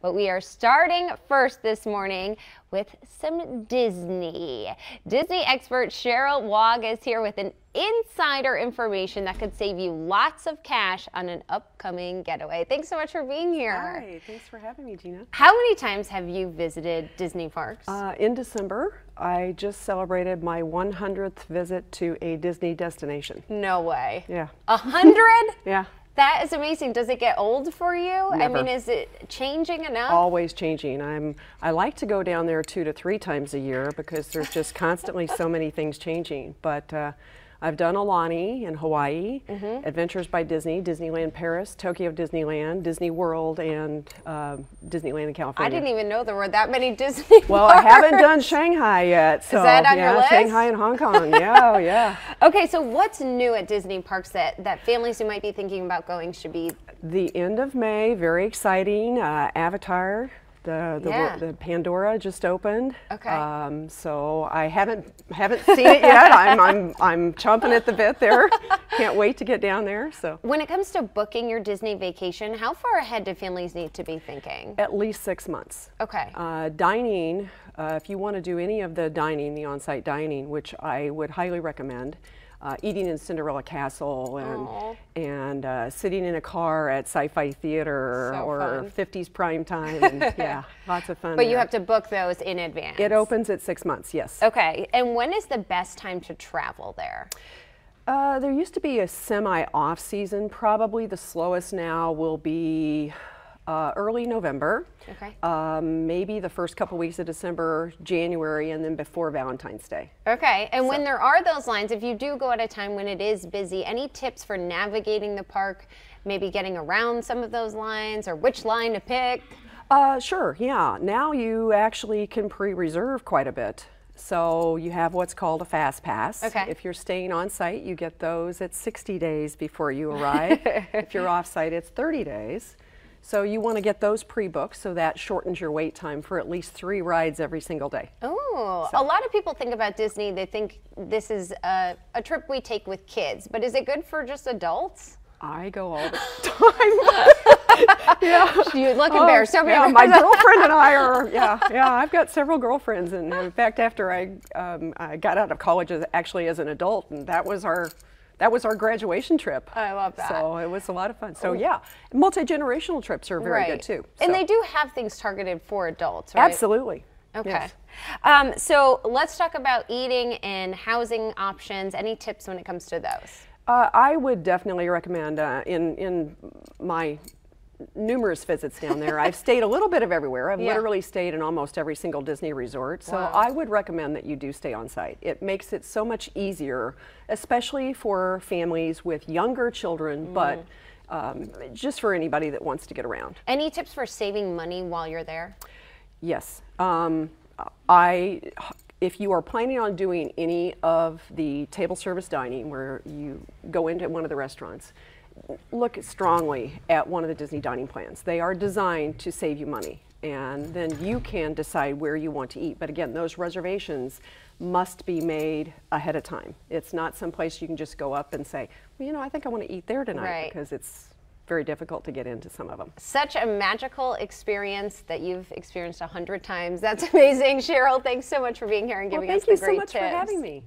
But we are starting first this morning with some Disney. Disney expert Cheryl Waag is here with an insider information that could save you lots of cash on an upcoming getaway. Thanks so much for being here. Hi, thanks for having me, Gina. How many times have you visited Disney parks? In December, I just celebrated my 100th visit to a Disney destination. No way. Yeah. 100? Yeah. That is amazing. Does it get old for you? Never. I mean, is it changing enough? Always changing. I like to go down there 2 to 3 times a year because there's just constantly so many things changing. But I've done Aulani in Hawaii, Adventures by Disney, Disneyland Paris, Tokyo Disneyland, Disney World, and Disneyland in California. I didn't even know there were that many Disney Well, parks. I haven't done Shanghai yet. So, is that on yeah, your list? Shanghai and Hong Kong. Yeah, yeah. Okay, so what's new at Disney parks that families who might be thinking about going should be? The end of May, very exciting. Avatar. The Pandora just opened. Okay. So I haven't seen it yet. I'm chomping at the bit there. Can't wait to get down there. So when it comes to booking your Disney vacation, how far ahead do families need to be thinking? At least 6 months. Okay. Dining, if you want to do any of the dining, the on-site dining, which I would highly recommend. Eating in Cinderella Castle and sitting in a car at Sci-Fi Theater or 50s prime time. And, yeah, lots of fun. But you have to book those in advance. It opens at 6 months, yes. Okay, and when is the best time to travel there? There used to be a semi-off season. Probably the slowest now will be early November. Okay. Maybe the first couple weeks of December, January, and then before Valentine's Day. Okay, and when there are those lines, if you do go at a time when it is busy, any tips for navigating the park, maybe getting around some of those lines, or which line to pick? Sure, yeah. Now you actually can pre-reserve quite a bit. So you have what's called a fast pass. Okay. If you're staying on site, you get those at 60 days before you arrive. If you're off site, it's 30 days. So you want to get those pre-booked, so that shortens your wait time for at least 3 rides every single day. Oh, a lot of people think about Disney, they think this is a trip we take with kids, but is it good for just adults? I go all the time. Yeah. You look embarrassed. Tell me yeah, my girlfriend and I are, I've got several girlfriends, and in fact, after I got out of college actually as an adult, and that was our graduation trip. I love that. So it was a lot of fun. So yeah, multi-generational trips are very good too. And so. they do have things targeted for adults, right? Absolutely. Okay. Yes. So let's talk about eating and housing options. Any tips when it comes to those? I would definitely recommend in my numerous visits down there. I've stayed a little bit of everywhere. I've literally stayed in almost every single Disney resort. So I would recommend that you do stay on site. It makes it so much easier, especially for families with younger children, but just for anybody that wants to get around. Any tips for saving money while you're there? Yes. If you are planning on doing any of the table service dining where you go into one of the restaurants, look strongly at one of the Disney dining plans. They are designed to save you money, and then you can decide where you want to eat. But again, those reservations must be made ahead of time. It's not someplace you can just go up and say, well, you know, I think I want to eat there tonight, because it's very difficult to get into some of them. Such a magical experience that you've experienced 100 times. That's amazing. Cheryl, thanks so much for being here and giving us the great tips. Thank you so much for having me.